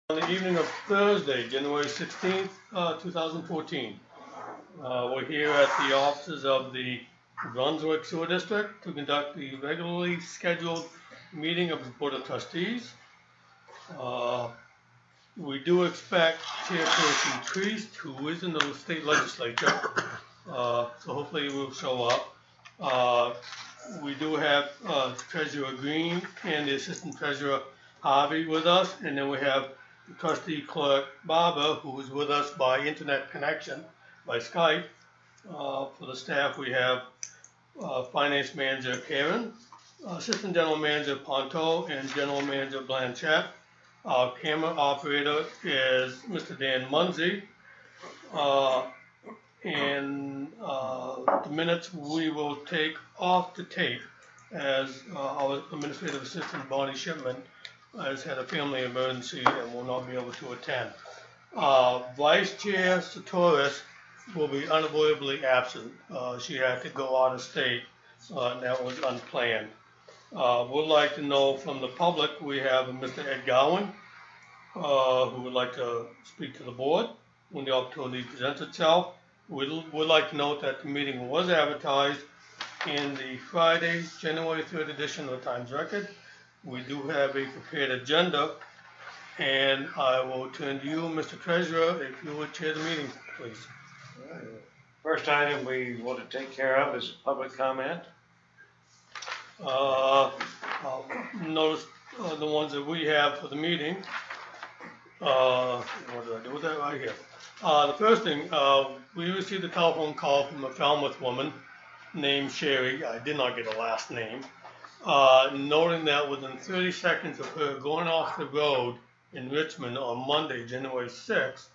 On the evening of Thursday, January 16th, 2014. We're here at the offices of the Brunswick Sewer District to conduct the regularly scheduled meeting of the Board of Trustees. We do expect Chairperson Priest, who is in the state legislature, so hopefully he will show up. We do have Treasurer Green and the Assistant Treasurer Harvey with us, and then we have Trustee Clerk Barber, who is with us by internet connection, by Skype. For the staff, we have Finance Manager Karen, Assistant General Manager Ponto, and General Manager Blanchett. Our camera operator is Mr. Dan Munsey. The minutes we will take off the tape as our Administrative Assistant Bonnie Shipman has had a family emergency and will not be able to attend. Vice Chair Satoris will be unavoidably absent. She had to go out of state, and that was unplanned. Would like to know from the public, we have Mr. Ed Gowan, who would like to speak to the board when the opportunity presents itself. We would like to note that the meeting was advertised in the Friday, January 3rd edition of the Times Record. We do have a prepared agenda, and I will turn to you, Mr. Treasurer, if you would chair the meeting, please. All right. First item we want to take care of is public comment. I'll notice the ones that we have for the meeting. What did I do with that right here? The first thing, we received a telephone call from a Falmouth woman named Sherry. I did not get a last name. Noting that within 30 seconds of her going off the road in Richmond on Monday, January 6th,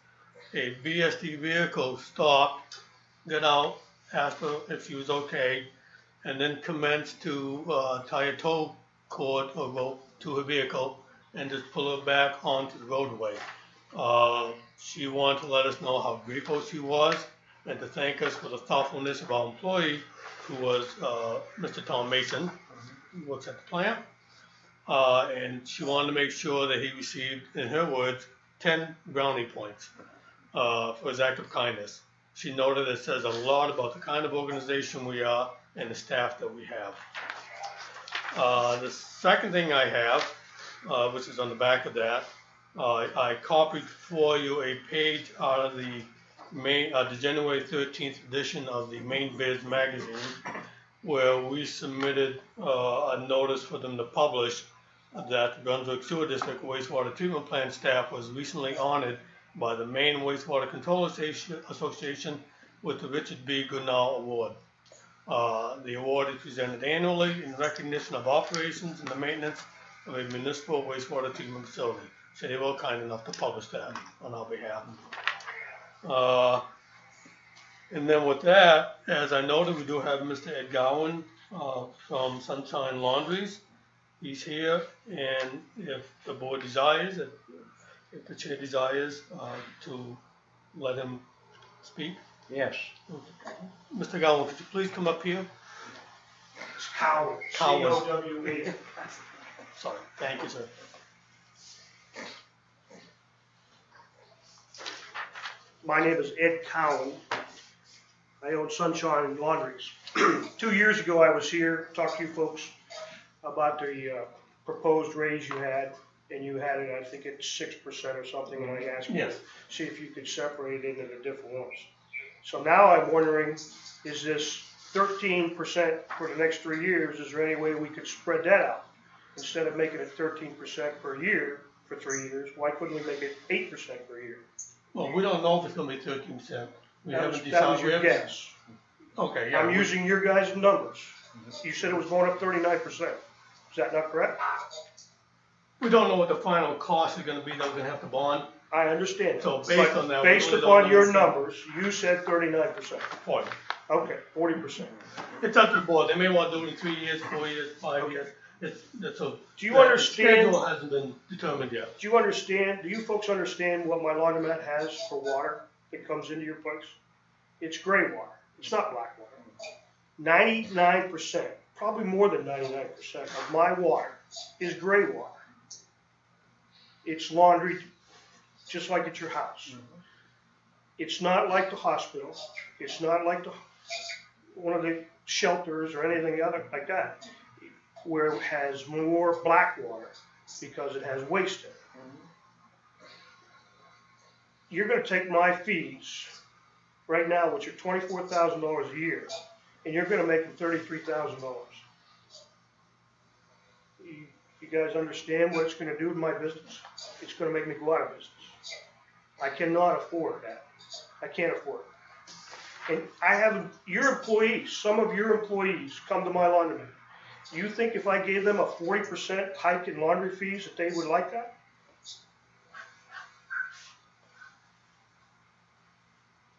a BSD vehicle stopped, got out, asked her if she was okay, and then commenced to tie a tow cord or rope to her vehicle and just pull her back onto the roadway. She wanted to let us know how grateful she was and to thank us for the thoughtfulness of our employee, who was Mr. Tom Mason, who works at the plant. And she wanted to make sure that he received, in her words, 10 brownie points for his act of kindness. She noted it says a lot about the kind of organization we are and the staff that we have. The second thing I have, which is on the back of that, I copied for you a page out of the January 13th edition of the Maine Biz magazine, where we submitted a notice for them to publish that the Brunswick Sewer District Wastewater Treatment Plant staff was recently honored by the Maine Wastewater Control Association with the Richard B. Goodnow Award. The award is presented annually in recognition of operations and the maintenance of a municipal wastewater treatment facility. So they were kind enough to publish that on our behalf. And then with that, as I noted, we do have Mr. Ed Gowan from Sunshine Laundries. He's here, and if the board desires, if the chair desires to let him speak. Yes. Mr. Gowan, could you please come up here? It's Cowell. C-O-W-E. Sorry, thank you, sir. My name is Ed Cowan. I own Sunshine Laundries. 2 years ago, I was here, talked to you folks about the proposed raise you had, and you had it, I think it's 6% or something, and I asked you to see if you could separate it into the different ones. So now I'm wondering, is this 13% for the next 3 years, is there any way we could spread that out? Instead of making it 13% per year for 3 years, why couldn't we make it 8% per year? Well, we don't know if it's going to be 13%. That was your guess. Okay, yeah. I'm using your guys' numbers. You said it was going up 39%. Is that not correct? We don't know what the final cost is going to be that we're going to have to bond. I understand. So based on that, based upon your numbers, you said 39%. 40. Okay, 40%. It's up to the board. They may want to do it in 3 years, 4 years, 5 years. Do you understand? The schedule hasn't been determined yet. Do you understand? Do you folks understand what my laundromat has for water that comes into your place? It's gray water. It's not black water. 99%, probably more than 99% of my water is gray water. It's laundry just like at your house. It's not like the hospital. It's not like one of the shelters or anything other like that, where it has more black water because it has waste in it. You're going to take my fees right now, which are $24,000 a year, and you're going to make them $33,000. You guys understand what it's going to do to my business? It's going to make me go out of business. I cannot afford that. I can't afford it. And I have your employees, some of your employees come to my laundromat. You think if I gave them a 40% hike in laundry fees that they would like that?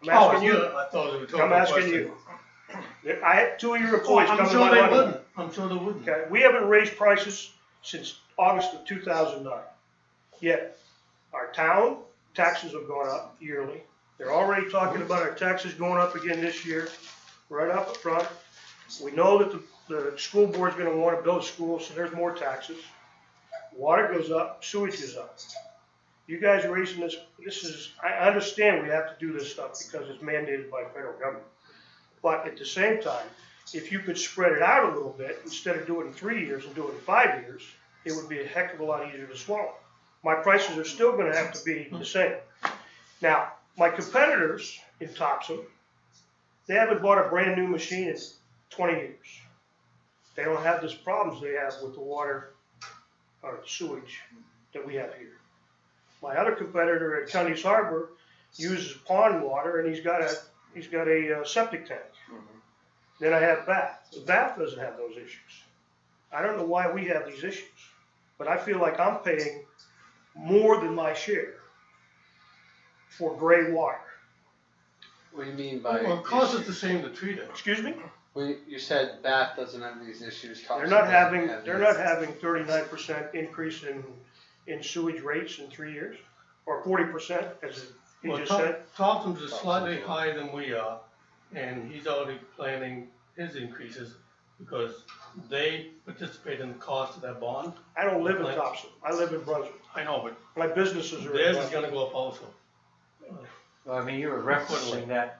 I'm asking you. I thought we were talking I'm about asking question. you. I had 2 of your employees come I'm to sure my they laundromat. wouldn't. I'm sure they wouldn't. Okay, we haven't raised prices since August of 2009. Yet, our town taxes have gone up yearly. They're already talking about our taxes going up again this year, right up front. We know that the school board's gonna wanna build schools, so there's more taxes. Water goes up, sewage goes up. You guys are raising this I understand we have to do this stuff because it's mandated by federal government. But at the same time, if you could spread it out a little bit, instead of doing it in 3 years and do it in 5 years, it would be a heck of a lot easier to swallow. My prices are still gonna have to be the same. Now, my competitors in Topsom, they haven't bought a brand new machine in 20 years. They don't have these problems they have with the water or sewage that we have here. My other competitor at Cundy's Harbor uses pond water, and he's got a septic tank. Then I have Bath. Bath doesn't have those issues. I don't know why we have these issues, but I feel like I'm paying more than my share for gray water. What do you mean by? Well, it costs us the same to treat it. Excuse me? Well, you said Bath doesn't have these issues. They're Thompson not doesn't having have they're these. not having 39% increase in sewage rates in 3 years, or 40%, as he Well, just said. Thompson's is slightly higher than we are, and he's already planning his increases because they participate in the cost of that bond. I don't live in Topsom. I live in Brunswick. I know, but My businesses are in theirs is Brunswick. gonna go up also. Well, I mean, you were referencing that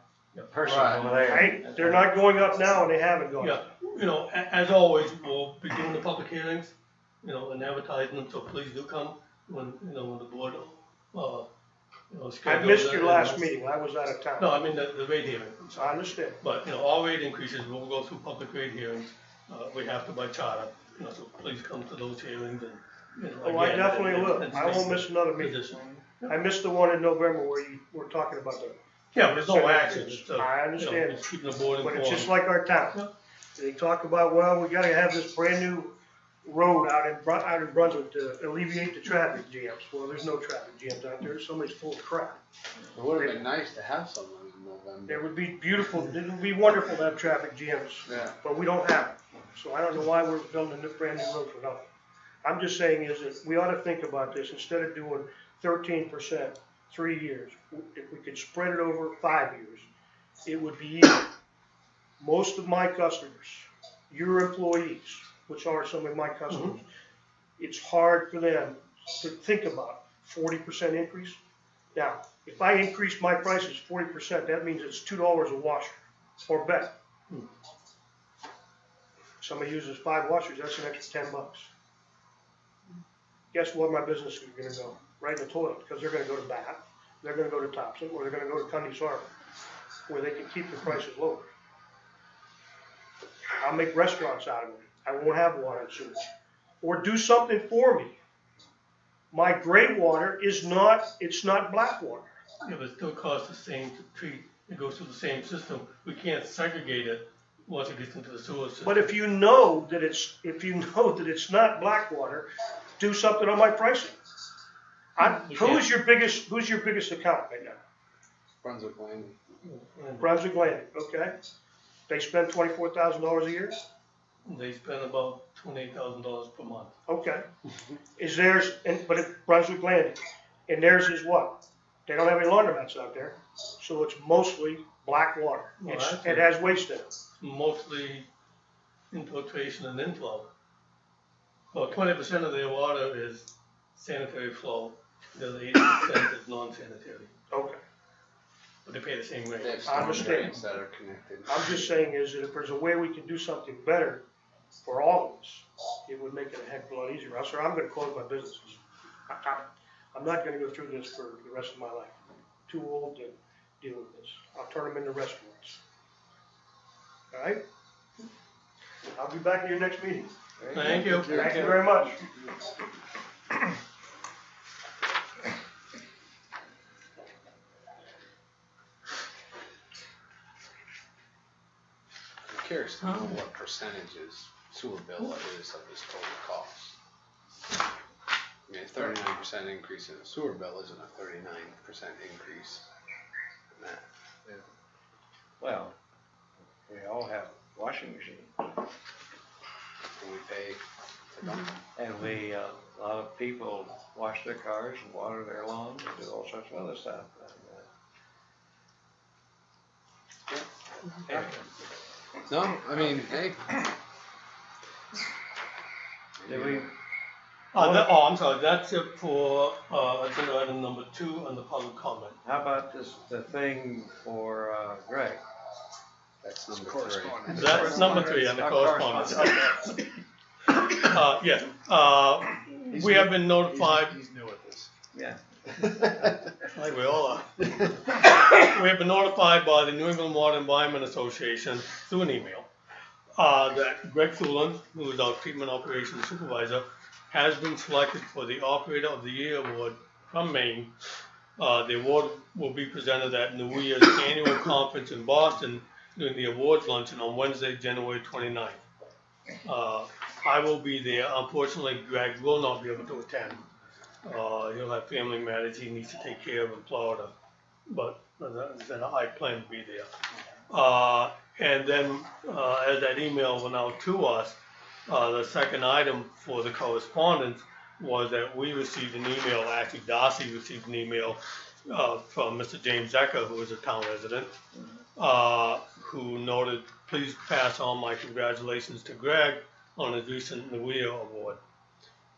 person Right. over there. Right? They're not going up now, and they haven't gone Yeah, up. you know, as always, we'll be doing the public hearings, you know, and advertising them, so please do come when, you know, when the board, you know, I schedules. missed your it. last meeting. I was out of No, town. I mean, the rate hearing, I'm I sorry. understand. But, you know, all rate increases will go through public rate hearings, we have to by charter, you know, so please come to those hearings and, you know, Oh, I again, definitely and- will. and I won't state miss another the meeting. position. I missed the one in November where you were talking about the, Yeah, but there's no action, it's, I you know, understand. just keeping the board but informed. it's just like our Yeah. town. They talk about, well, we gotta have this brand new road out in Brunswick to alleviate the traffic jams. Well, there's no traffic jams out there. Somebody's full of crap. It would have been nice to have someone in November. It would be beautiful, it would be wonderful to have traffic jams, Yeah. but we don't have it. So I don't know why we're building a brand new road for nothing. I'm just saying is that we ought to think about this, instead of doing 13%, 3 years, if we could spread it over 5 years, it would be easy. Most of my customers, your employees, which are some of my customers, it's hard for them to think about 40% increase. Now, if I increase my prices 40%, that means it's $2 a washer or better. Somebody uses 5 washers, that's an extra $10. Guess what my business is gonna go? Right in the toilet, because they're gonna go to Bath, they're gonna go to Topsom, or they're gonna go to Cundy's Harbor, where they can keep the prices lower. I'll make restaurants out of it. I won't have water and sewage. Or do something for me. My gray water is not, it's not black water. Yeah, but it still costs the same to treat, it goes through the same system, we can't segregate it once it gets into the sewer system. But if you know that it's not black water, do something on my pricing. Who's your biggest account right now? Brunswick Landing. Brunswick Landing, okay? They spend $24,000 a year? They spend about $28,000 per month. Okay. Is theirs, but it's Brunswick Landing, and theirs is what? They don't have any laundromats out there, so it's mostly black water. Well, It has waste in it. Mostly infiltration and inflow. Well, 20% of their water is sanitary flow, The 80% is non-sanitary, Okay. but they pay the same rate. They have I understand. storm drains that are connected. I'm just saying is that if there's a way we can do something better for all of us, it would make it a heck of a lot easier. Else, I'm gonna close my businesses. I'm not gonna go through this for the rest of my life. Too old to deal with this. I'll turn them into restaurants. All right? I'll be back at your next meeting. Thank you. Thank you very much. I'm curious to know what percentages sewer bill is of this total cost. I mean, a 39% increase in the sewer bill isn't a 39% increase in that. Well, we all have washing machines, And we pay to dump. and a lot of people wash their cars and water their lawns and do all sorts of other stuff. Anyway, No, I mean, hey, did we, I'm sorry, that's it for, agenda item number 2 on the public comment. how about the thing for Greg? that's number 3. Correspondence. That's number 3 on the correspondence. Yes, we have been notified, He's new at this. Yeah. like we all are. We have been notified by the New England Water Environment Association through an email, that Greg Thuland, who is our treatment operations supervisor, has been selected for the Operator of the Year award from Maine. The award will be presented at New Year's annual conference in Boston during the awards luncheon on Wednesday, January 29th. I will be there. Unfortunately, Greg will not be able to attend. He'll have family matters he needs to take care of in Florida, but then I plan to be there. And then, as that email went out to us, the second item for the correspondence was that we received an email, actually Darcy received an email from Mr. James Ecker, who is a town resident, who noted, please pass on my congratulations to Greg on his recent New Year award.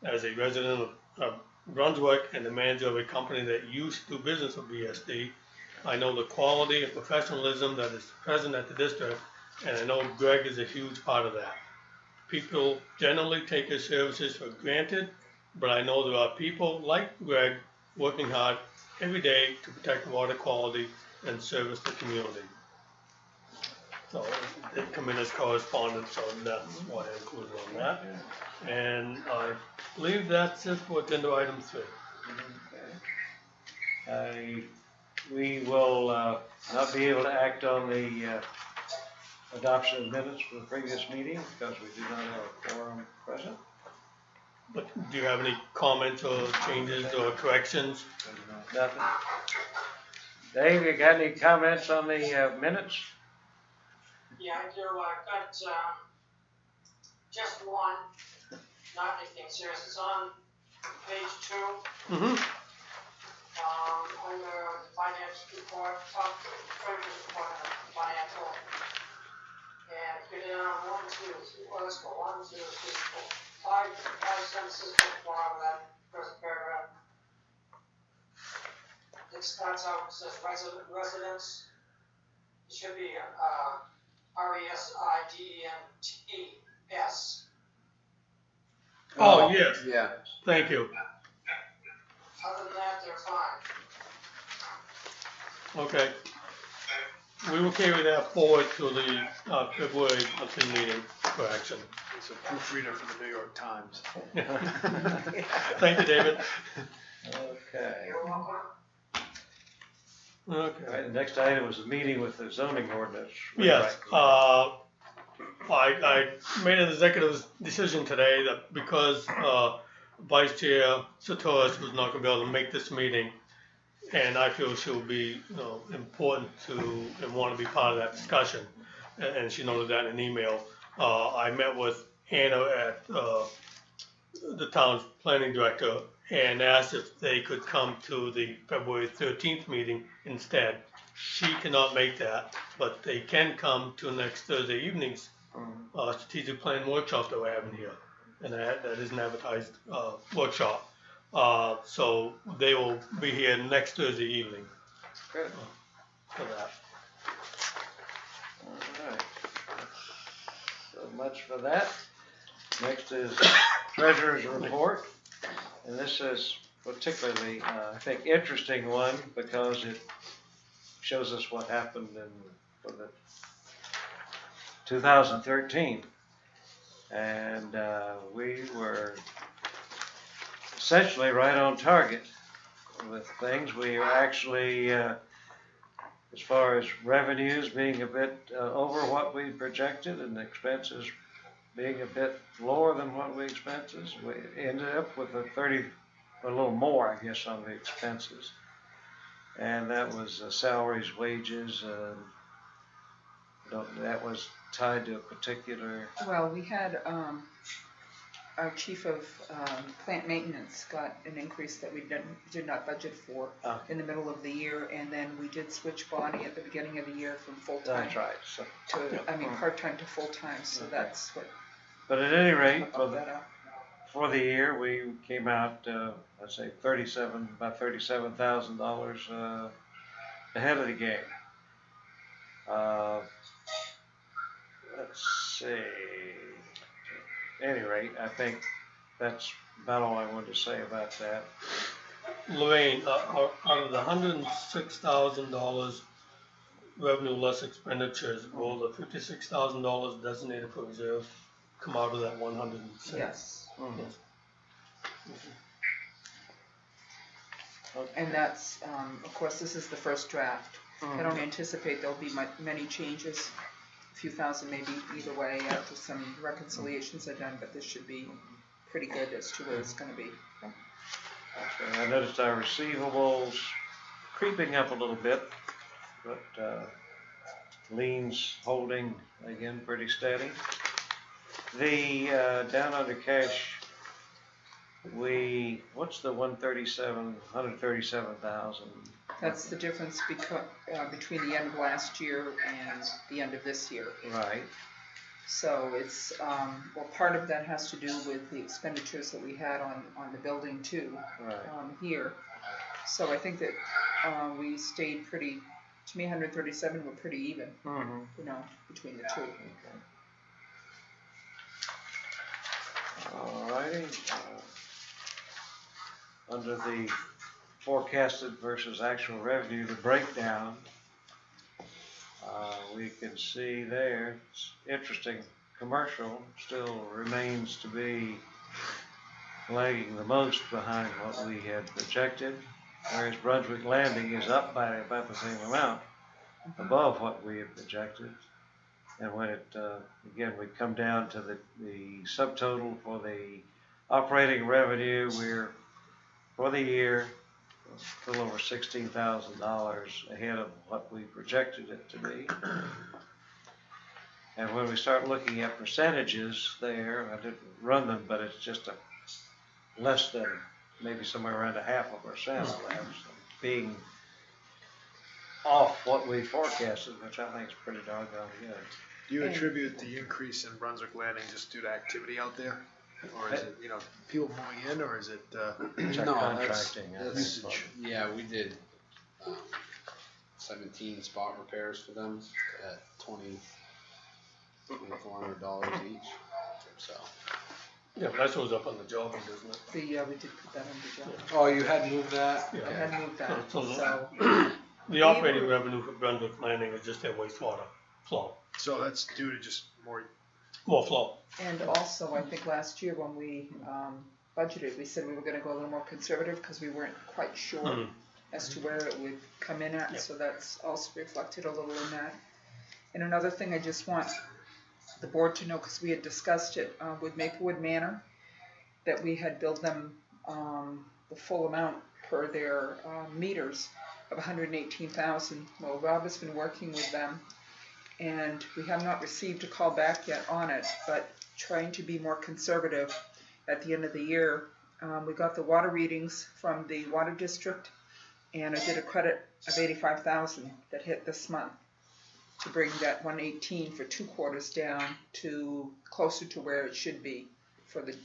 As a resident of Brunswick and the manager of a company that used to do business with BSD, I know the quality and professionalism that is present at the district, and I know Greg is a huge part of that. People generally take his services for granted, but I know there are people like Greg working hard every day to protect water quality and service the community. So they come in as correspondence, so that's why I included on that. And I believe that's it for agenda item 3. We will not be able to act on the adoption of minutes for the previous meeting because we do not have a quorum present. But do you have any comments or changes or corrections? Nothing. Dave, you got any comments on the minutes? Yeah, I do. I've got just one, not anything serious. It's on page 2, Mm-hmm. under the finance report, top treasurer's report on financial. And if you go down 1, 2, 3, well, let's go 1, 2, 3, 4, 5 sentences before that first paragraph. It starts out, it says residents. It should be RESIDENTS. Oh, yes, Yeah. thank you. Other than that, they're fine. Okay. We will carry that forward to the February monthly meeting for action. It's a proofreader for the New York Times. Thank you, David. Okay. You're welcome. All Okay. right, the next item was a meeting with the zoning ordinance. Yes, I made an executive decision today that because Vice Chair Satoris was not gonna be able to make this meeting, and I feel she'll be, important to, and wanna be part of that discussion, and she noted that in an email. I met with Anna at, the town's planning director, and asked if they could come to the February 13th meeting instead. She cannot make that, but they can come to next Thursday evening's strategic plan workshop that we're having here. And that is an advertised workshop. So they will be here next Thursday evening Good. for that. All right. So much for that. Next is treasurer's report. And this is particularly, I think, interesting one because it shows us what happened for the 2013. And we were essentially right on target with things. We were actually, as far as revenues being a bit over what we projected and expenses being a bit lower than what we expenses, we ended up with a little more, I guess, on the expenses. And that was salaries, wages, that was tied to a particular. Well, we had, our chief of plant maintenance got an increase that we did not budget for Oh. in the middle of the year, and then we did switch Bonnie at the beginning of the year from full-time That's right. So, part-time to full-time, so that's what but at any rate, bumped that up. for the year, we came out, I'd say about $37,000 ahead of the game. Let's see. At any rate, I think that's about all I wanted to say about that. Lorraine, out of the $106,000 revenue less expenditures, will the $56,000 designated for reserve come out of that 106? Yes, Yes. and that's, of course, this is the first draft. I don't anticipate there'll be many changes, a few thousand maybe either way after some reconciliations are done, but this should be pretty good as to where it's gonna be. Okay, I noticed our receivables creeping up a little bit, but liens holding again pretty steady. The down under cash, what's the 137,000? That's the difference between the end of last year and the end of this year. Right. So it's, well, part of that has to do with the expenditures that we had on the building too, Right. here. So I think that, we stayed pretty, to me, 137 were pretty even, Mm-hmm. you know, between the two. All righty. Under the forecasted versus actual revenue, the breakdown, we can see there, it's interesting, commercial still remains to be lagging the most behind what we had projected, whereas Brunswick Landing is up by about the same amount above what we had projected. And when it, again, we come down to the subtotal for the operating revenue, we're, for the year, a little over $16,000 ahead of what we projected it to be. And when we start looking at percentages there, I didn't run them, but it's just less than, maybe somewhere around 0.5% less, being off what we forecasted, which I think is pretty doggone good. Do you attribute the increase in Brunswick Landing just due to activity out there? Or is it, people moving in, or is it, It's our No, contracting. that's- usage? Yeah, we did 17 spot repairs for them at $2,400 each. So. Yeah, but that shows up on the job, doesn't it? We did put that under job. Oh, you had moved that? I had moved that, So- so, The operating revenue for Brunswick Landing is just their wastewater flow, So that's due to just more, more flow. and also, I think last year when we, budgeted, we said we were gonna go a little more conservative, cause we weren't quite sure Mhm. as to where it would come in at, Yep. so that's also reflected a little in that. And another thing I just want the board to know, cause we had discussed it, with Maplewood Manor, that we had billed them, the full amount per their, meters of 118,000. Well, Rob has been working with them, and we have not received a call back yet on it, but trying to be more conservative at the end of the year. We got the water readings from the water district, and I did a credit of 85,000 that hit this month to bring that 118 for 2 quarters down to closer to where it should be for the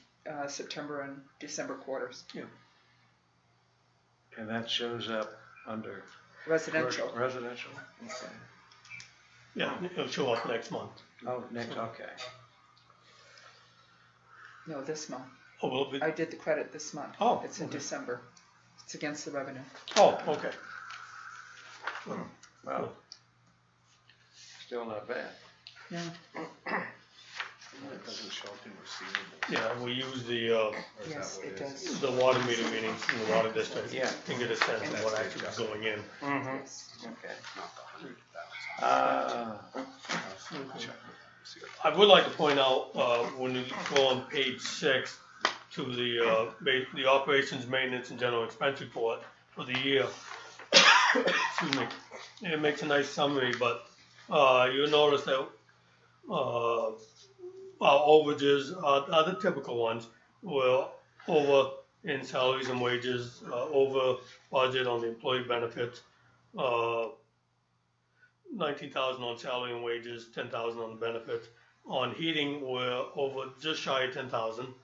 September and December quarters. Yeah. And that shows up under Residential. residential? Okay. Yeah, it'll show up next month. Oh, next, okay. No, this month. Oh, will it be? I did the credit this month. Oh, It's in okay. December. It's against the revenue. Oh, okay. Well, still not bad. Yeah. It doesn't show up in receivables. Yeah, we use the, Or is Yes, that what it is? does. the water meter meetings in the water district. Yeah. To get a sense of what actually is going in. Mm-hmm. Yes. Okay. Not the 100,000. I would like to point out, when you go on page 6 to the operations, maintenance, and general expense report for the year. Excuse me. It makes a nice summary, but, you'll notice that, our overages, are the typical ones. We're over in salaries and wages, over budget on the employee benefits, 19,000 on salary and wages, 10,000 on the benefits. On heating, we're over just shy of 10,000.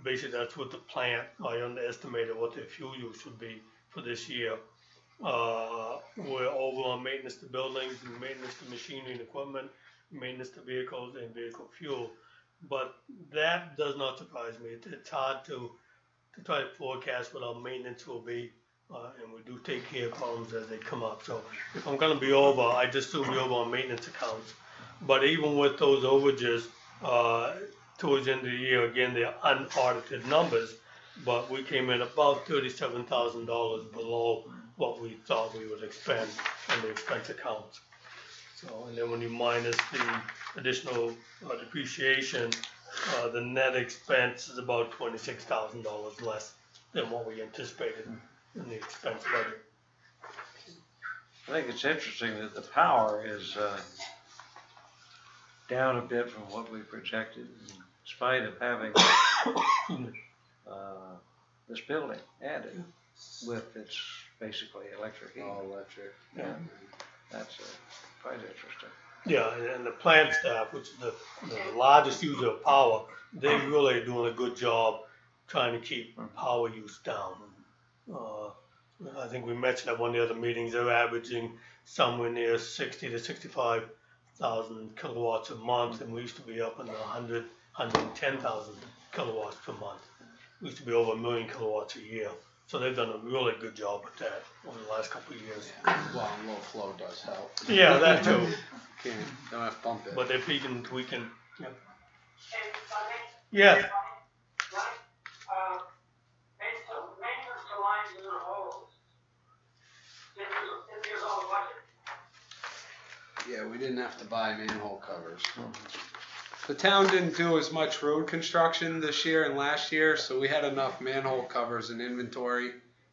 Basically, that's what the plant, I underestimated what their fuel use would be for this year. We're over on maintenance to buildings, and maintenance to machinery and equipment, maintenance to vehicles and vehicle fuel. But that does not surprise me. It's hard to try to forecast what our maintenance will be. And we do take care of problems as they come up. So if I'm gonna be over, I just still be over on maintenance accounts. But even with those overages, towards the end of the year, again, they're unaudited numbers, but we came in about $37,000 below what we thought we would expend on the expense accounts. So, and then when you minus the additional depreciation, the net expense is about $26,000 less than what we anticipated in the expense budget. I think it's interesting that the power is down a bit from what we projected, in spite of having this building added with its basically electric heat. All electric. Yeah, that's quite interesting. Yeah, and the plant staff, which is the largest user of power, they really are doing a good job trying to keep power use down. I think we mentioned at one of the other meetings, they're averaging somewhere near 60 to 65,000 kilowatts a month, and we used to be up in the 110,000 kilowatts per month. We used to be over 1 million kilowatts a year. So they've done a really good job with that over the last couple of years. Well, low flow does help. Yeah, that too. Don't have to pump it. But they're peaking, tweaking. Yep. And if I may, Yeah. right, maintenance to lines and holes. It is all budget. Yeah, we didn't have to buy manhole covers. The town didn't do as much road construction this year and last year, so we had enough manhole covers in inventory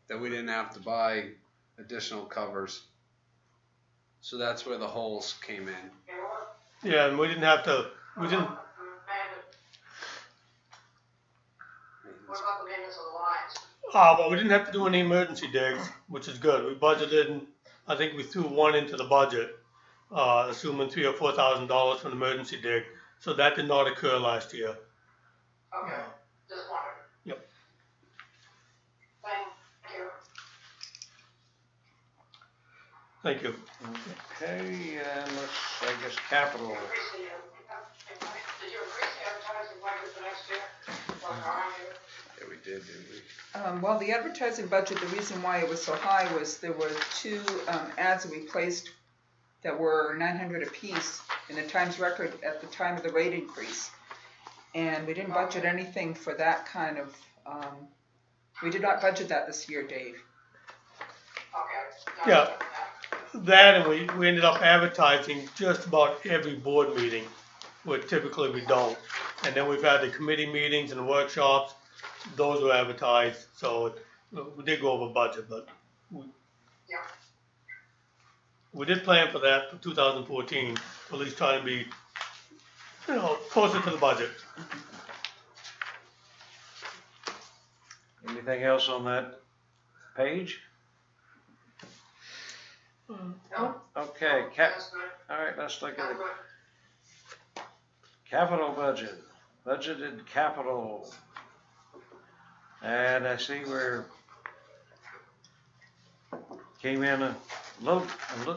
that we didn't have to buy additional covers. So that's where the holes came in. And what? Yeah, and we didn't have to, we didn't, What about the maintenance of the lines? but we didn't have to do any emergency digs, which is good. We budgeted, and I think we threw one into the budget, assuming $3,000 or $4,000 for an emergency dig. So that did not occur last year. Okay, just wondering. Yep. Thank you. Thank you. Okay, and let's, I guess, capital. Did you increase the advertising budget for next year? Like our year? Yeah, we did, didn't we? Well, the advertising budget, the reason why it was so high was there were 2 ads that we placed that were 900 apiece in the Times Record at the time of the rate increase. And we didn't budget anything for that kind of, we did not budget that this year, Dave. Okay. Yeah. That, and we ended up advertising just about every board meeting, where typically we don't. And then we've had the committee meetings and workshops, those were advertised, so we did go over budget, but Yeah. we did plan for that for 2014, at least try to be, closer to the budget. Anything else on that page? No? Okay, That's good. all right, let's look at That's the good. capital budget, budgeted capital. And I see we're came in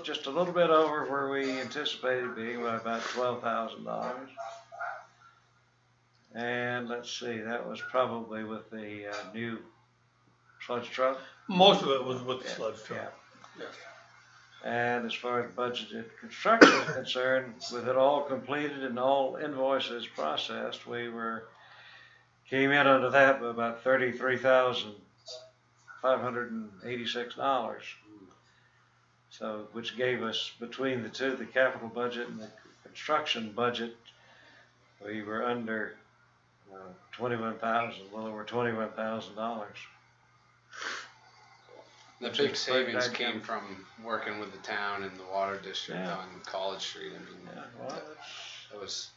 just a little bit over where we anticipated being by about $12,000. And let's see, that was probably with the new sludge truck. Most of it was with the sludge truck. Yes. And as far as budgeted construction is concerned, with it all completed and all invoices processed, came in under that by about $33,586. So, which gave us, between the two, the capital budget and the construction budget, we were under a little over $21,000. The Which big is savings quite came good. from working with the town and the water district Yeah. on College Street. I mean, Yeah, well, that was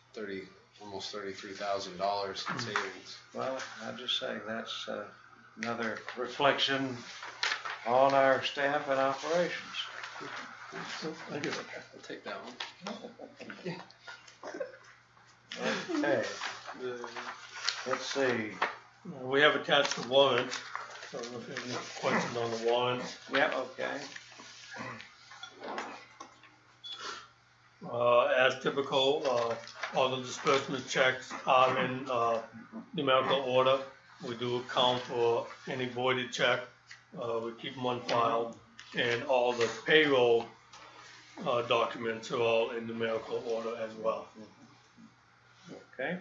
almost $33,000 in savings. Well, I'll just say that's another reflection on our staff and operations. Thank you. I'll take that one. Okay, let's see. We have attached the warrants, so if you have any questions on the warrants. Yeah, okay. As typical, all the disbursement checks are in numerical order. We do account for any voided check. We keep them on file, and all the payroll documents are all in numerical order as well. Okay.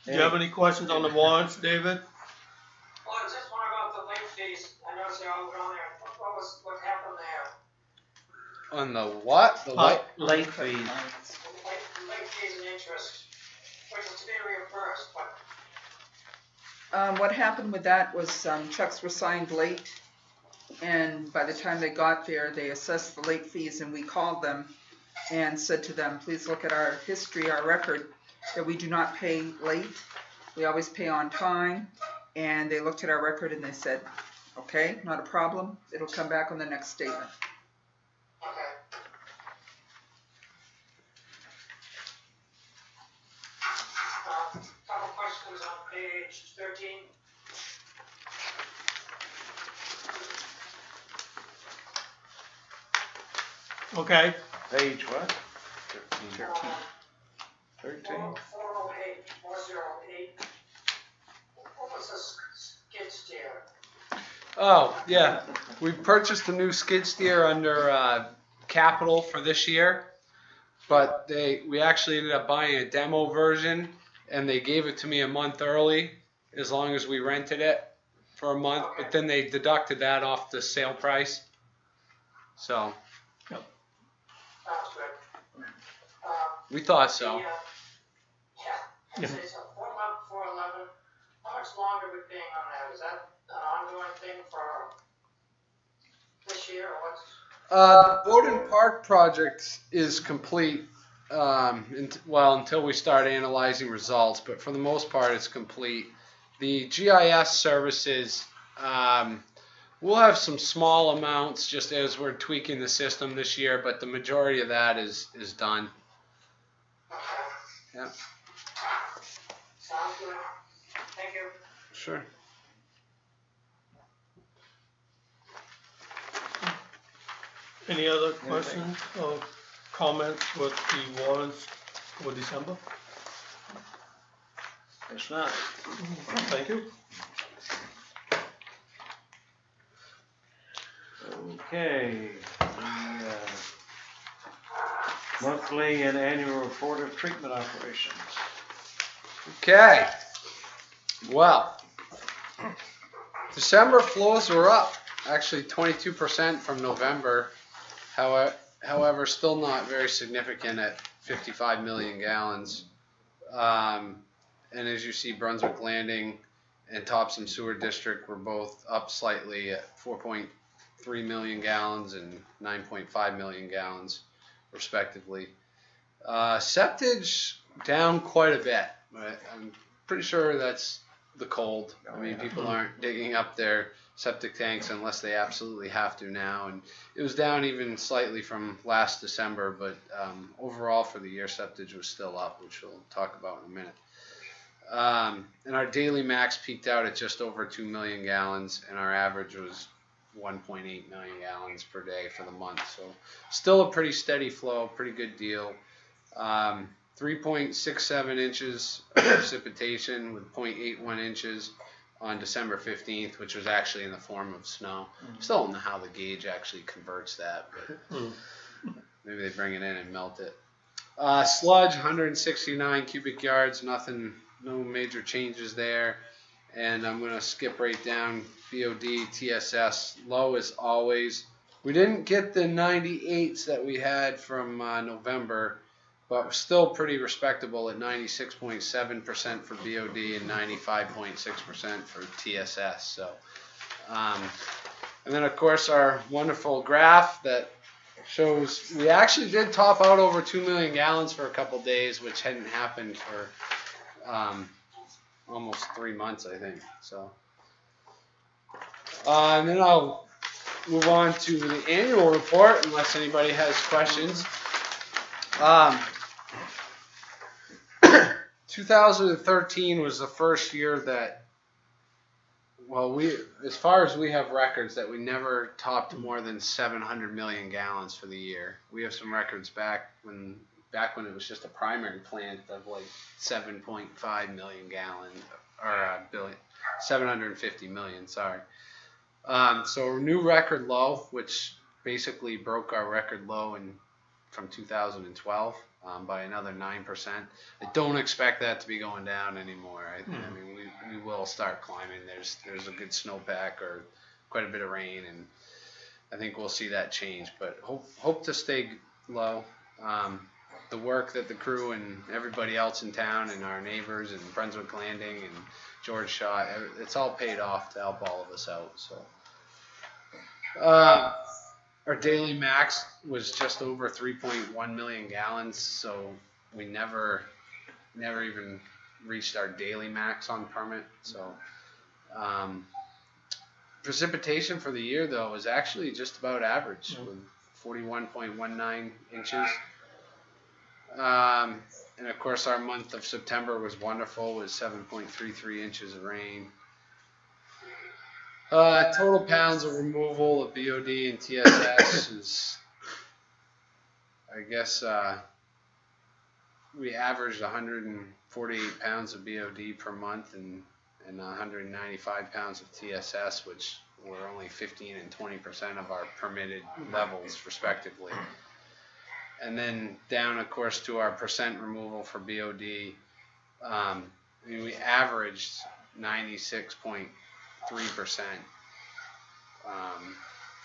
Oh, Do you have any questions on the warrants, David? Well, I just wonder about the late fees. I noticed they all went on there. What happened there? On the what? The what? Late fees. Late fees and interest, which is to be reimbursed, but What happened with that was checks were signed late, and by the time they got there, they assessed the late fees, and we called them and said to them, please look at our history, our record, that we do not pay late. We always pay on time. And they looked at our record and they said, okay, not a problem. It'll come back on the next statement. okay. Couple questions on page 13. Okay, Page what? 13. 13? 408, 408. What was this skid steer? Oh, yeah. We purchased a new skid steer under capital for this year, but we actually ended up buying a demo version, and they gave it to me a month early, as long as we rented it for a month, but then they deducted that off the sale price. So Sounds good. we thought so. Yeah. It's a 4-month, 411. How much longer are we paying on that? Is that an ongoing thing for this year or what's? The Bowden Park project is complete, until we start analyzing results, but for the most part it's complete. The GIS services, we'll have some small amounts just as we're tweaking the system this year, but the majority of that is done. Yeah. Sounds good. Thank you. Sure. any other questions or comments with the warrants for December? It's not. Thank you. Okay. The monthly and annual report of treatment operations. Okay. Well, December flows were up, actually 22% from November. However, still not very significant at 55 million gallons. And as you see, Brunswick Landing and Topsom Sewer District were both up slightly at 4.3 million gallons and 9.5 million gallons, respectively. Septage down quite a bit. I'm pretty sure that's the cold. I mean, people aren't digging up their septic tanks unless they absolutely have to now. And it was down even slightly from last December, but overall for the year, septage was still up, which we'll talk about in a minute. And our daily max peaked out at just over 2 million gallons, and our average was 1.8 million gallons per day for the month. So still a pretty steady flow, pretty good deal. 3.67 inches of precipitation with 0.81 inches on December 15th, which was actually in the form of snow. Still don't know how the gauge actually converts that, but maybe they bring it in and melt it. Sludge, 169 cubic yards, no major changes there. And I'm going to skip right down BOD, TSS, low as always. We didn't get the 98s that we had from November, but we're still pretty respectable at 96.7% for BOD and 95.6% for TSS. So, and then of course our wonderful graph that shows we actually did top out over 2 million gallons for a couple days, which hadn't happened for almost 3 months, I think. So, and then I'll move on to the annual report, unless anybody has questions. 2013 was the first year that, well, as far as we have records, that we never topped more than 700 million gallons for the year. We have some records back when it was just a primary plant of like 7.5 million gallons, or 750 million, sorry. So a new record low, which basically broke our record low from 2012 by another 9%. I don't expect that to be going down anymore. I mean, we will start climbing. There's a good snowpack or quite a bit of rain, and I think we'll see that change. But hope to stay low. The work that the crew and everybody else in town and our neighbors and Brunswick Landing and George Shaw, it's all paid off to help all of us out. So our daily max was just over 3.1 million gallons, so we never even reached our daily max on permit. So precipitation for the year though was actually just about average with 41.19 inches. And of course our month of September was wonderful with 7.33 inches of rain. Total pounds of removal of BOD and TSS is, I guess, we averaged 148 pounds of BOD per month and 195 pounds of TSS, which were only 15 and 20% of our permitted levels respectively. And then down, of course, to our percent removal for BOD, I mean, we averaged 96.3%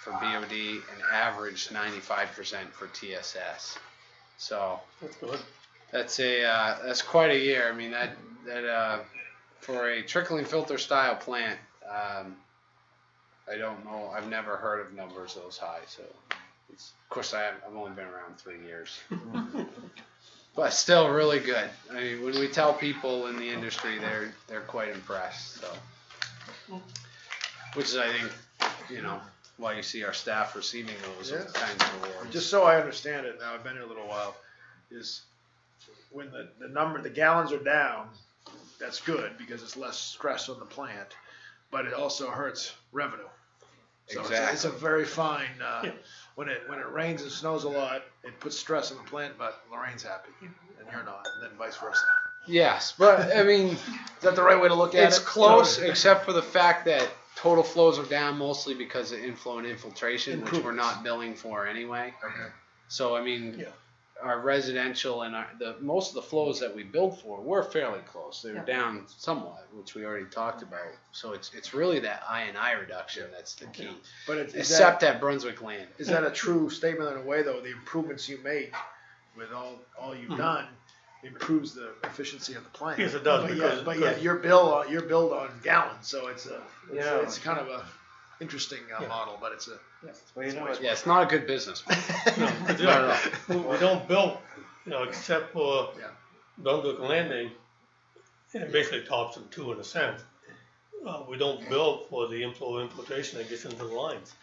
for BOD and averaged 95% for TSS. So That's good. that's quite a year. I mean that for a trickling filter style plant, I don't know. I've never heard of numbers those high. So of course I've only been around 3 years. But still really good. I mean, when we tell people in the industry, they're quite impressed. So, which is, I think, why you see our staff receiving those kinds of awards. Just so I understand it now, I've been here a little while, is when the gallons are down, that's good because it's less stress on the plant, but it also hurts revenue. So Exactly. it's a very fine, when it rains and snows a lot, it puts stress on the plant, but Lorraine's happy and you're not, and then vice versa. Yes, but I mean, Is that the right way to look at it? it's close, except for the fact that total flows are down mostly because of inflow and infiltration, which we're not billing for anyway. Okay. So I mean, our residential and most of the flows that we billed for were fairly close. They were down somewhat, which we already talked about. So it's really that I&I reduction that's the key. But Except at Brunswick Land. is that a true statement in a way though? The improvements you make with all you've done improves the efficiency of the plant. Yes, it does, But yet you're billed on gallons, so it's kind of a interesting model, but it's a Well, Yeah, it's not a good business model. We don't build, except for Brunswick Landing, and it basically tops them too in a sense. We don't build for the infiltration that gets into the lines.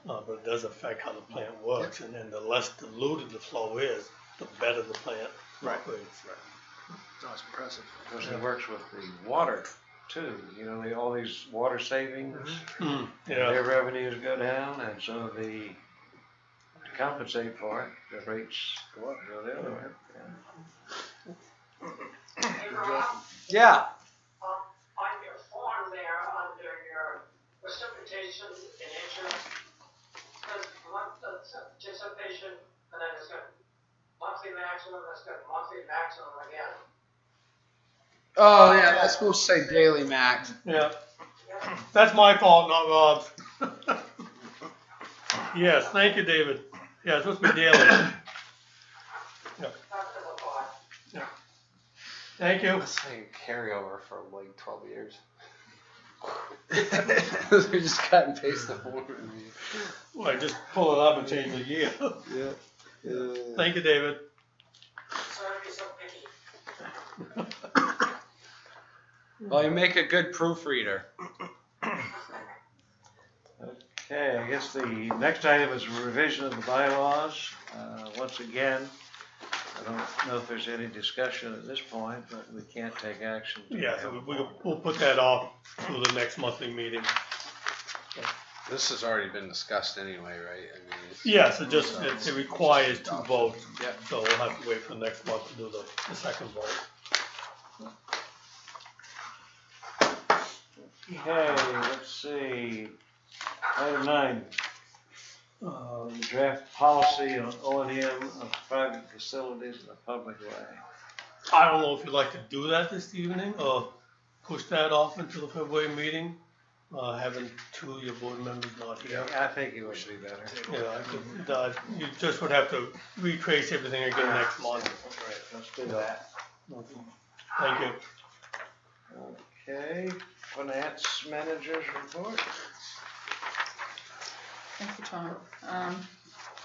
But it does affect how the plant works, and then the less diluted the flow is, the better the plant operates. No, it's impressive. Because he works with the water too, you know, all these water savings. Hmm, Their yeah, revenues go down, and so to compensate for it, the rates go the other way. Hey, Rob, Yeah. on your form there, under your precipitation and insurance, there's participation, and then it's got monthly maximum, it's got monthly maximum again. Oh yeah, that's supposed to say daily max. yeah. That's my fault, not Rob's. Yes, thank you, David. Yeah, it's supposed to be daily. That's the thought. Thank you. Saying carryover for like 12 years. We just cut and paste the form. Well, just pull it up and change the year. Yeah. Thank you, David. Sorry to be so picky. Well, you make a good proofreader. Okay, I guess the next item is a revision of the bylaws. Once again, I don't know if there's any discussion at this point, but we can't take action. till Yeah, we so have a we'll put that off to the next monthly meeting. This has already been discussed anyway, right? I mean, Yes, it requires 2 votes. Yep. So we'll have to wait for next month to do the second vote. Okay, let's see. Item 9, draft policy on O&M of private facilities in a public way. I don't know if you'd like to do that this evening or push that off into the February meeting, having 2 of your board members not here. I think it would be better. Yeah, I could, you just would have to retrace everything again next month. Right, let's do that. Thank you. Okay, finance manager's report. Thank you, Tom.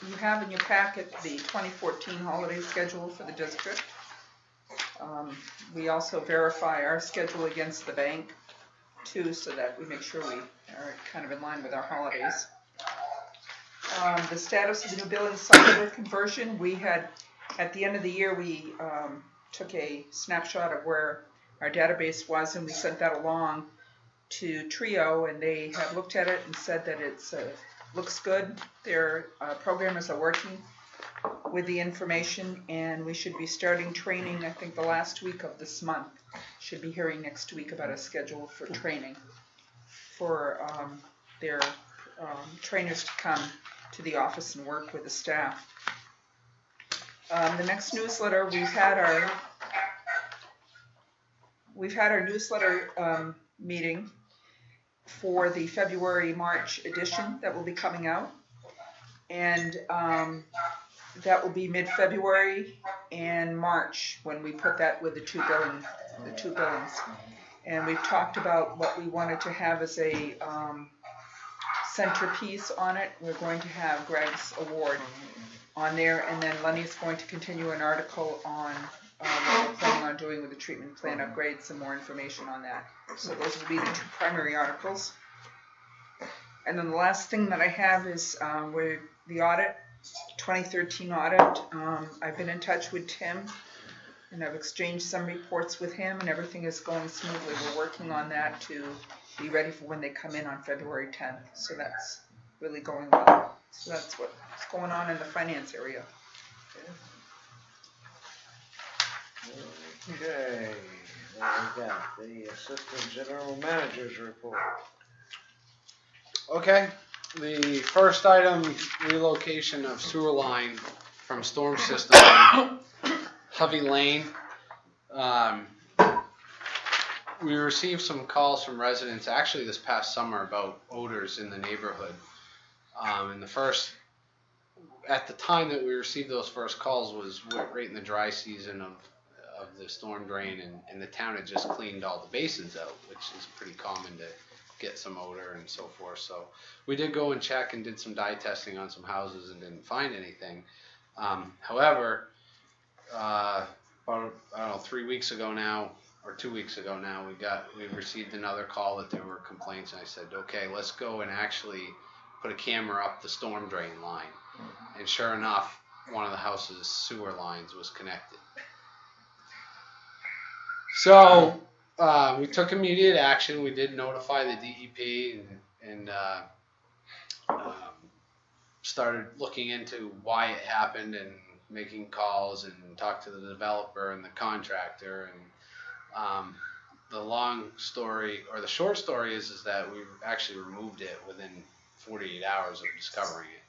You have in your packet the 2014 holiday schedule for the district. We also verify our schedule against the bank too, so that we make sure we are kind of in line with our holidays. The status of the new billing software conversion, we had, at the end of the year, we took a snapshot of where our database was, and we sent that along to Trio, and they have looked at it and said that it's looks good. Their programmers are working with the information, and we should be starting training, I think, the last week of this month. Should be hearing next week about a schedule for training for their trainers to come to the office and work with the staff. The next newsletter, we've had our newsletter meeting for the February-March edition that will be coming out, and that will be mid-February and March when we put that with the two billings. And we've talked about what we wanted to have as a centerpiece on it. We're going to have Greg's award on there, and then Lenny's going to continue an article on what we're planning on doing with the treatment plan upgrade, some more information on that. So those will be the 2 primary articles. And then the last thing that I have is where the audit, 2013 audit. I've been in touch with Tim, and I've exchanged some reports with him, and everything is going smoothly. We're working on that to be ready for when they come in on February 10th. So that's really going well. So that's what's going on in the finance area. Okay, now we got the assistant general manager's report. Okay, the first item, relocation of sewer line from storm system on Hovey Lane. We received some calls from residents actually this past summer about odors in the neighborhood. And at the time that we received those first calls was right in the dry season of the storm drain, and the town had just cleaned all the basins out, which is pretty common to get some odor and so forth. So we did go and check and did some dye testing on some houses and didn't find anything. However, about, I don't know, 3 weeks ago now, or 2 weeks ago now, we received another call that there were complaints, and I said, okay, let's go and actually put a camera up the storm drain line. And sure enough, one of the house's sewer lines was connected. So we took immediate action. We did notify the DEP and started looking into why it happened and making calls and talked to the developer and the contractor. And the long story or the short story is that we actually removed it within 48 hours of discovering it.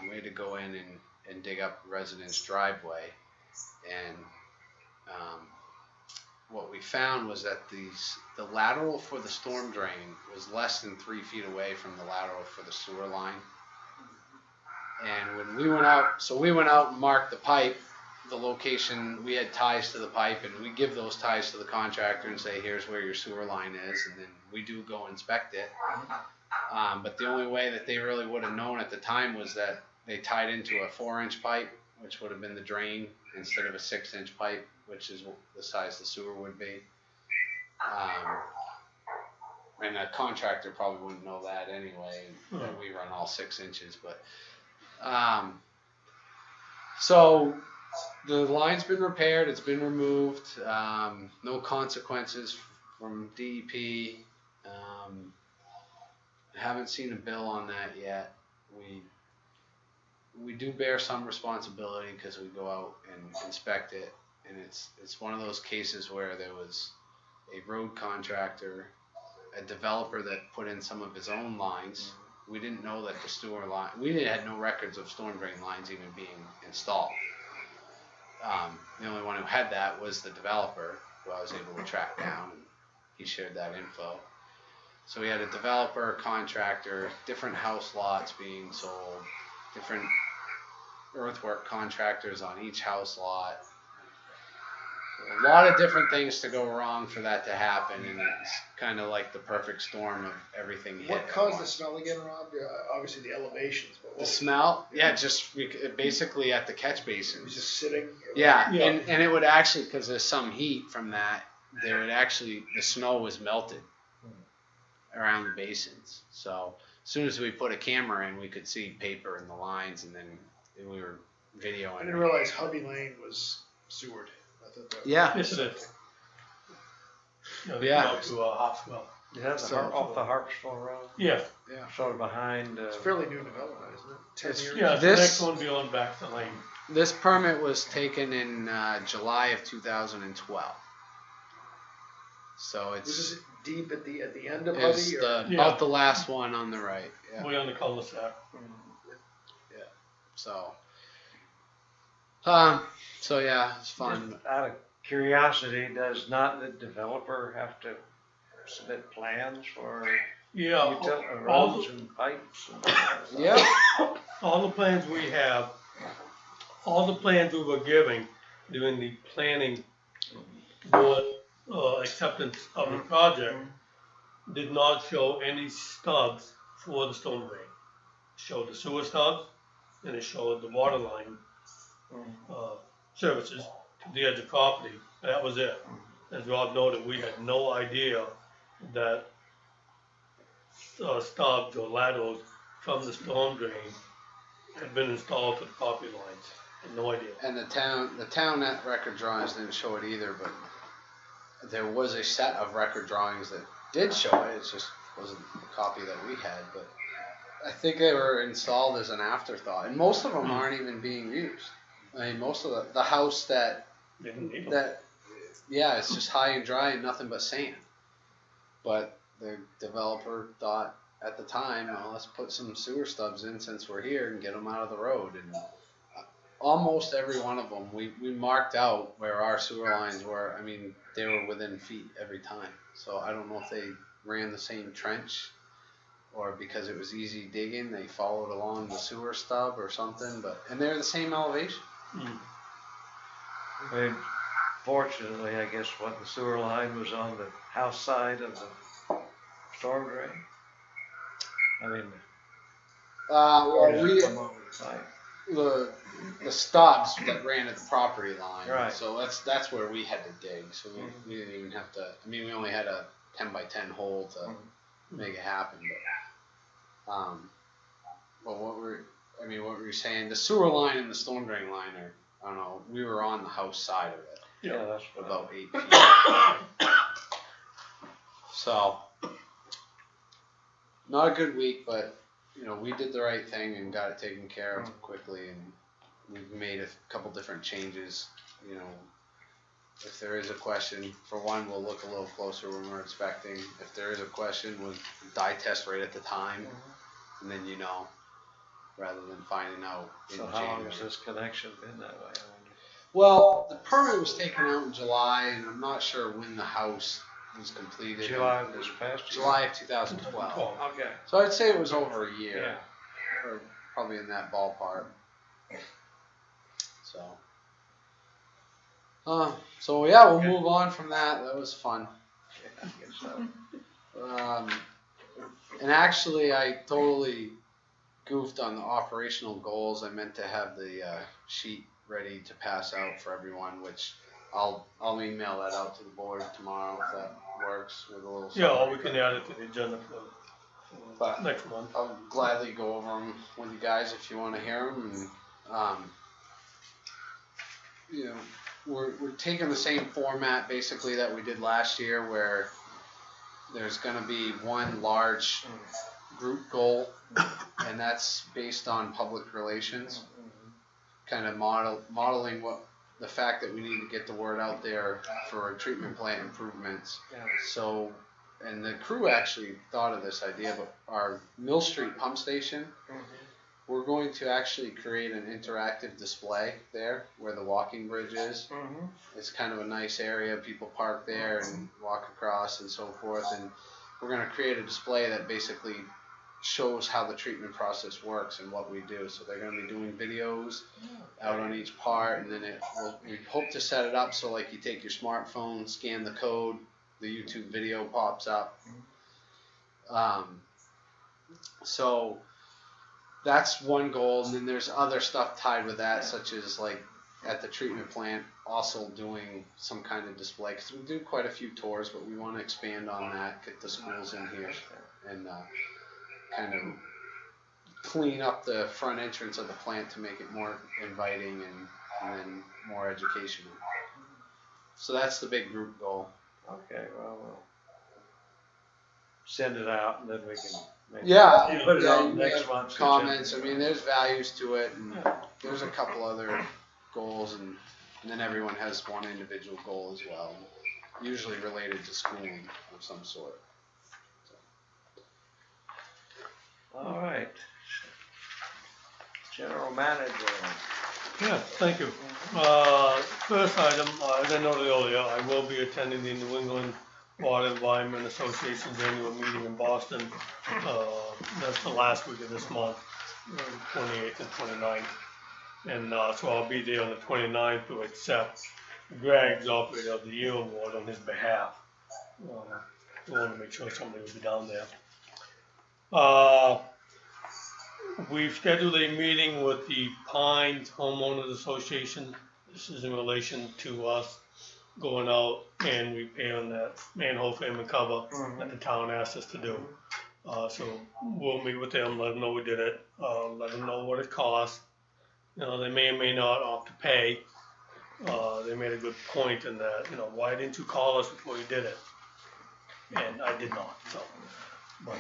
We had to go in and dig up a resident's driveway, and what we found was that the lateral for the storm drain was less than 3 feet away from the lateral for the sewer line. And when we went out and marked the pipe, the location, we had ties to the pipe, and we give those ties to the contractor and say, here's where your sewer line is, and then we do go inspect it. But the only way that they really would have known at the time was that they tied into a 4-inch pipe, which would have been the drain, instead of a 6-inch pipe, which is the size the sewer would be. And a contractor probably wouldn't know that anyway, that we run all 6 inches. But so the line's been repaired, it's been removed, no consequences from DEP. Haven't seen a bill on that yet. We do bear some responsibility because we go out and inspect it, and it's one of those cases where there was a road contractor, a developer that put in some of his own lines. We didn't know that the sewer line, had no records of storm drain lines even being installed. The only one who had that was the developer, who I was able to track down, and he shared that info. So we had a developer, contractor, different house lots being sold, different earthwork contractors on each house lot. A lot of different things to go wrong for that to happen, and it's kind of like the perfect storm of everything hit. What caused the smell again, Rob? Obviously the elevations, but The smell? Yeah, just basically at the catch basin. it was just sitting. Yeah. And it would actually, because there's some heat from that, the snow was melted around the basins. So as soon as we put a camera in, we could see paper in the lines, and then we were videoing. I didn't realize Hubby Lane was sewered. I thought that. Yeah. Yes, it is. Yeah. Come out to Hopswell. Yeah, off the Harpswell Road, Yeah, Yeah. sort of behind. It's fairly new development, isn't it? 10 years. yeah, This- the next one beyond Baxter Lane. This permit was taken in July of 2012. So Was it's this deep at the end of it's Hubby? Or? Yeah. about the last one on the right. Yeah. Way on the cul-de-sac. So, so yeah, it's fun. Just out of curiosity, does not the developer have to submit plans for Yeah, roads and pipes? And Yeah. all the plans we have, all the plans we were giving during the planning board acceptance of the project did not show any stubs for the storm drain. Showed the sewer stubs, and it showed the water line services to the edge of property. That was it. As Rob noted, we had no idea that stubs or laterals from the storm drain had been installed to the property lines. Had no idea. And the town net record drawings didn't show it either, but there was a set of record drawings that did show it. It just wasn't the copy that we had, but I think they were installed as an afterthought, and most of them aren't even being used. I mean, most of the house that They didn't need them. yeah, it's just high and dry and nothing but sand. But the developer thought at the time, well, let's put some sewer stubs in since we're here and get them out of the road. And almost every one of them, we marked out where our sewer lines were. I mean, they were within feet every time. So I don't know if they ran the same trench, or because it was easy digging, they followed along the sewer stub or something. And they're the same elevation. I mean, fortunately, I guess the sewer line was on the house side of the storm drain. I mean, the stubs that ran at the property line. Right. So that's where we had to dig. So we didn't even have to. I mean, we only had a 10x10 hole to make it happen. But what were you saying? The sewer line and the storm drain line are, I don't know. We were on the house side of it. Yeah, that's what about 8 p.m. So, not a good week, but you know, we did the right thing and got it taken care of quickly, and we've made a couple different changes. You know, if there is a question, for one, we'll look a little closer when we're inspecting. If there is a question, we'll dye test right at the time, and then you know, rather than finding out in So how long January. has this connection been that way? I wonder. Well, the permit was taken out in July, and I'm not sure when the house was completed. July of this past year? July of 2012. Okay. So I'd say it was over a year, Yeah. or probably in that ballpark. So yeah, we'll move on from that. That was fun. Yeah, I guess so. And actually, I totally goofed on the operational goals. I meant to have the sheet ready to pass out for everyone, which I'll email that out to the board tomorrow if that works with a little. Yeah, or summary. we can add it to the agenda for But next month. I'll gladly go over them with you guys if you want to hear them. And you know, we're taking the same format basically that we did last year, where there's going to be one large group goal, and that's based on public relations, kind of modeling what the fact that we need to get the word out there for treatment plant improvements. Yeah. So, and the crew actually thought of this idea, but our Mill Street pump station, we're going to actually create an interactive display there where the walking bridge is. It's kind of a nice area. People park there and walk across and so forth. And we're going to create a display that basically shows how the treatment process works and what we do. So they're going to be doing videos out on each part, and then we hope to set it up so like you take your smartphone, scan the code, the YouTube video pops up. So that's one goal, and then there's other stuff tied with that, such as like at the treatment plant also doing some kind of display, because we do quite a few tours, but we want to expand on that, get the schools in here and kind of clean up the front entrance of the plant to make it more inviting and then more educational. So that's the big group goal. Okay, well, we'll send it out and then we can maybe put it on next month's comments. I agenda. mean, there's values to it, and there's a couple other goals, and then everyone has one individual goal as well, usually related to schooling of some sort. All right. General Manager. Yeah, thank you. First item, as I noted earlier, I will be attending the New England Water Environment Association's annual meeting in Boston. That's the last week of this month, 28th and 29th. And so I'll be there on the 29th to accept Greg's Operator of the Year award on his behalf. We want to make sure somebody will be down there. We've scheduled a meeting with the Pines Homeowners Association. This is in relation to us going out and repairing that manhole frame and cover that the town asked us to do. So we'll meet with them, let them know we did it, let them know what it costs. You know, they may or may not opt to pay. They made a good point in that, you know, why didn't you call us before you did it? And I did not, so. But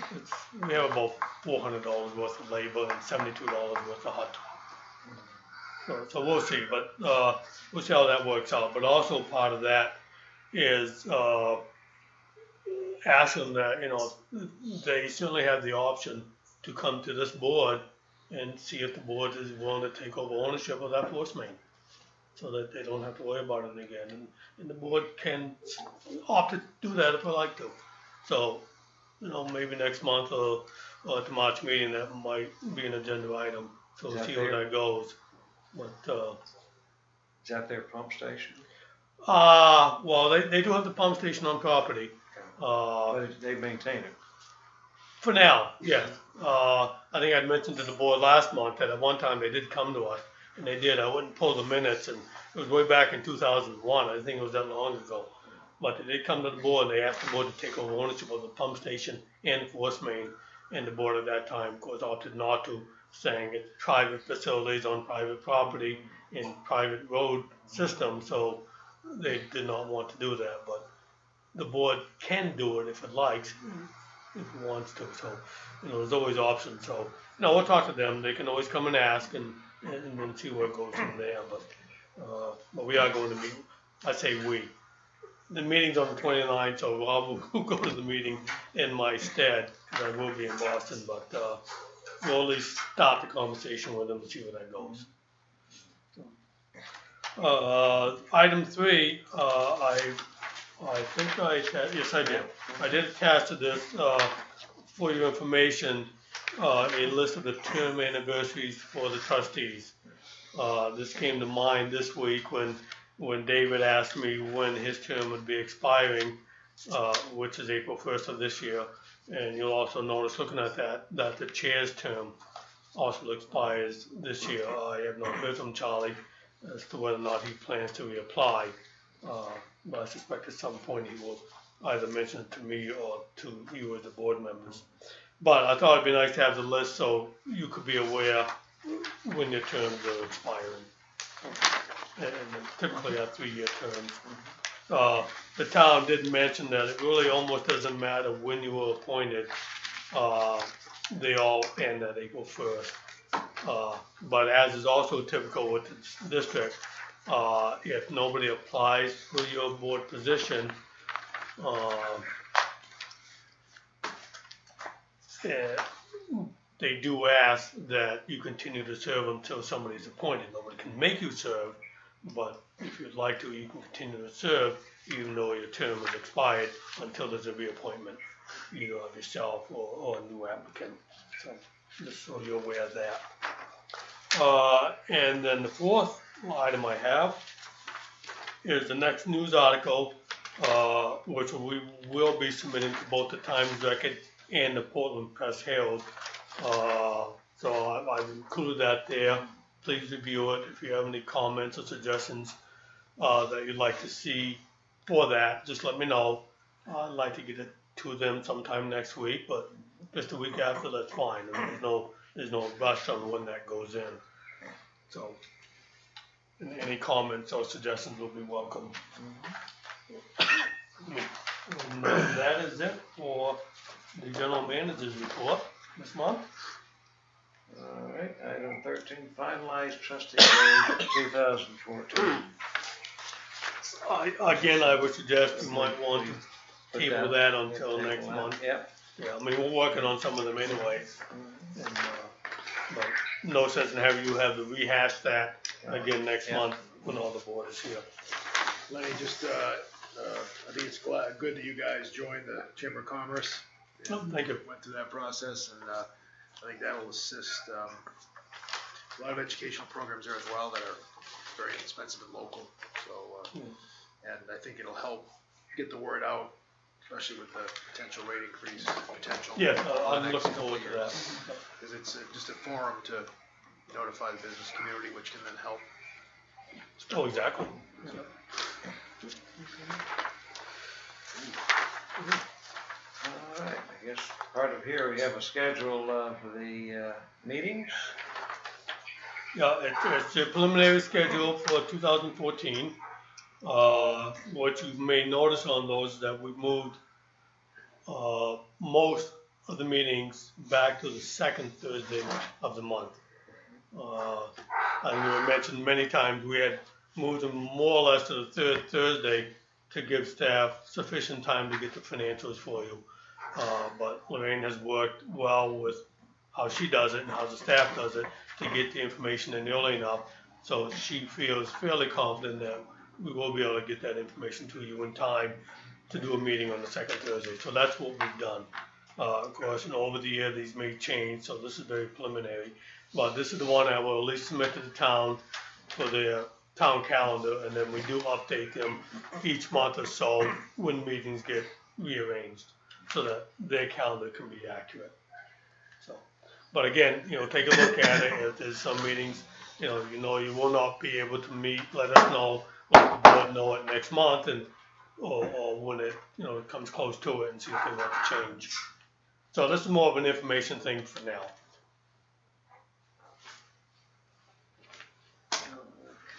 we have about $400 worth of labor and $72 worth of hot top. So we'll see, but we'll see how that works out. But also part of that is ask them that, you know, they certainly have the option to come to this board and see if the board is willing to take over ownership of that force main, so that they don't have to worry about it again. And the board can opt to do that if they like to. So, you know, maybe next month or at the March meeting, that might be an agenda item. So we'll see how that goes. But, Is that their pump station? well, they do have the pump station on property. But they maintain it. For now, yes. I think I'd mentioned to the board last month that at one time they did come to us, and they did. I wouldn't pull the minutes, and it was way back in 2001. I think it was that long ago. But they did come to the board, and they asked the board to take over ownership of the pump station and force main, and the board at that time, of course, opted not to, saying it's private facilities on private property in private road system, so they did not want to do that, but the board can do it if it likes, if it wants to, so, there's always options, so, we'll talk to them, they can always come and ask and then see where it goes from there, but we are going to meet, I say we. The meeting's on the 29th, so I will go to the meeting in my stead, because I will be in Boston, but, we'll at least start the conversation with them and see where that goes. Item 3, I think yes I did. I did attach to this, for your information, a list of the term anniversaries for the trustees. This came to mind this week when David asked me when his term would be expiring, which is April 1st of this year. And you'll also notice looking at that the chair's term also expires this year. I have not heard from Charlie as to whether or not he plans to reapply. But I suspect at some point he will either mention it to me or to you as the board members. But I thought it'd be nice to have the list so you could be aware when your terms are expiring. And typically have 3-year terms. The town did mention that it really almost doesn't matter when you were appointed. They all end at April 1st. But as is also typical with the district, if nobody applies for your board position, they do ask that you continue to serve until somebody's appointed. Nobody can make you serve, but if you'd like to, you can continue to serve even though your term is expired until there's a reappointment, either of yourself or a new applicant. So just so you're aware of that. And then the fourth item I have is the next news article, which we will be submitting to both the Times Record and the Portland Press Herald. So I've included that there. Please review it. If you have any comments or suggestions that you'd like to see for that, just let me know. I'd like to get it to them sometime next week, but just a week after, that's fine. There's no rush on when that goes in. So any comments or suggestions will be welcome. And that is it for the general manager's report this month. All right, item 13, finalize trustee rate 2014. Again, I would suggest you might want to table that until next month. Yep. Yeah, I mean, we're working on some of them anyways. And, but no sense in having you have to rehash that again next month when all the board is here. Lenny, just, I think it's good that you guys joined the Chamber of Commerce. Oh, thank you. Went through that process, and I think that will assist a lot of educational programs there as well that are very inexpensive and local. So, and I think it'll help get the word out, especially with the potential rate increase potential. Yeah, I'm looking forward to that. Because it's just a forum to notify the business community, which can then help. Oh, exactly. All right, I guess part of here we have a schedule for the meetings. Yeah, it's a preliminary schedule for 2014. What you may notice on those is that we moved most of the meetings back to the second Thursday of the month. And we mentioned many times we had moved them more or less to the third Thursday to give staff sufficient time to get the financials for you. But Lorraine has worked well with how she does it and how the staff does it to get the information in early enough. So she feels fairly confident that we will be able to get that information to you in time to do a meeting on the second Thursday. So that's what we've done. Of course, over the year, these may change, so this is very preliminary. But this is the one I will at least submit to the town for their town calendar, and then we do update them each month or so when meetings get rearranged so that their calendar can be accurate. So, but again, take a look at it. If there's some meetings, you will not be able to meet, let us know, let the board know it next month, and or when it it comes close to it, and see if they want to change. So this is more of an information thing for now.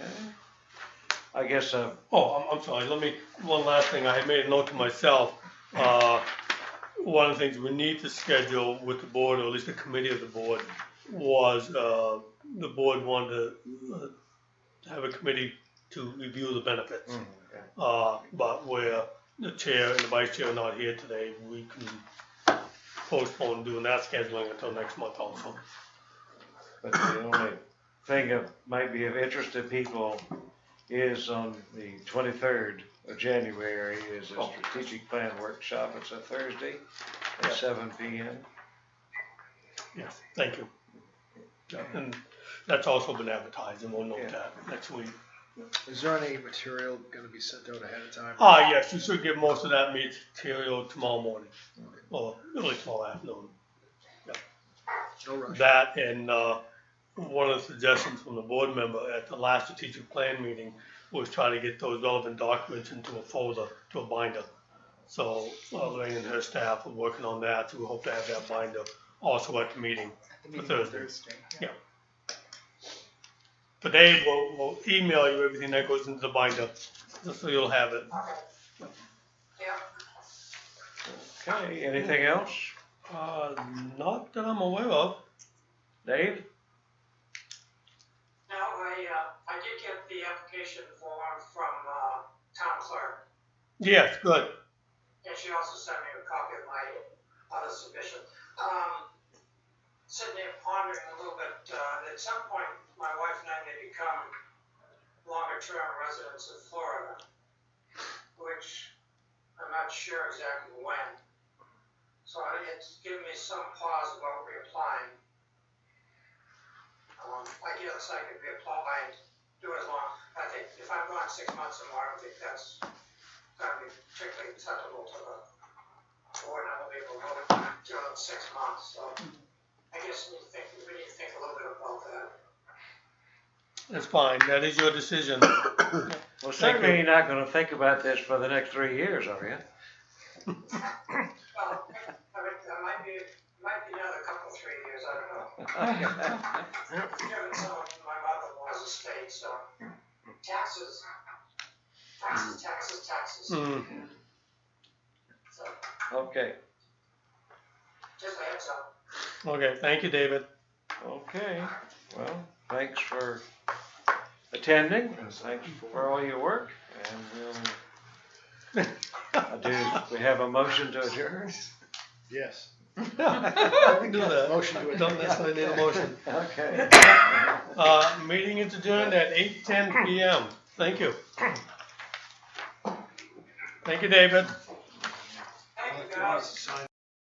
Okay. I guess, Oh, I'm sorry, one last thing, I had made a note to myself. One of the things we need to schedule with the board, or at least the committee of the board, was, the board wanted to have a committee to review the benefits. But where the chair and the vice chair are not here today, we can postpone doing that scheduling until next month also. but the only thing that might be of interest to people is on the 23rd of January is a strategic plan workshop. It's a Thursday at 7 p.m. Yes, thank you. Yeah, and that's also been advertised, and we'll note Yeah. that next week. Is there any material gonna be sent out ahead of time? Yes, you should get most of that material tomorrow morning, or early tomorrow afternoon. No rush. That and, one of the suggestions from the board member at the last strategic plan meeting was try to get those relevant documents into a folder, to a binder. So, Lorraine and her staff are working on that, so we hope to have that binder also at the meeting. The meeting For on Thursday. Yeah. Today, we'll email you everything that goes into the binder, just so you'll have it. Okay. Yeah. Okay, anything else? Not that I'm aware of. Dave? No, I did get the application form from, town clerk, Yes, good. and she also sent me a copy of my other submission. Sitting there pondering a little bit, at some point, my wife and I may become longer-term residents of Florida, which I'm not sure exactly when. So it's given me some pause about reapplying. I guess I could reapply and do it as long, I think if I'm gone 6 months or more, I don't think that's gonna be particularly acceptable to the board. I won't be able to vote during 6 months, so I guess we need to think a little bit about that. That's fine. That is your decision. Well, certainly you're not gonna think about this for the next 3 years, are you? Well, I mean, that might be another couple, 3 years, I don't know. Given some of my mother-in-law's estate, so taxes. Mm. So, Okay, just a heads up. Okay, thank you, David. okay. Well, thanks for attending, and thanks for all your work, and we have a motion to adjourn? Yes. We can do that. Motion to adjourn. Don't necessarily need a motion. Okay. Meeting is adjourned at 8:10 p.m. Thank you. Thank you, David. Thank you, guys.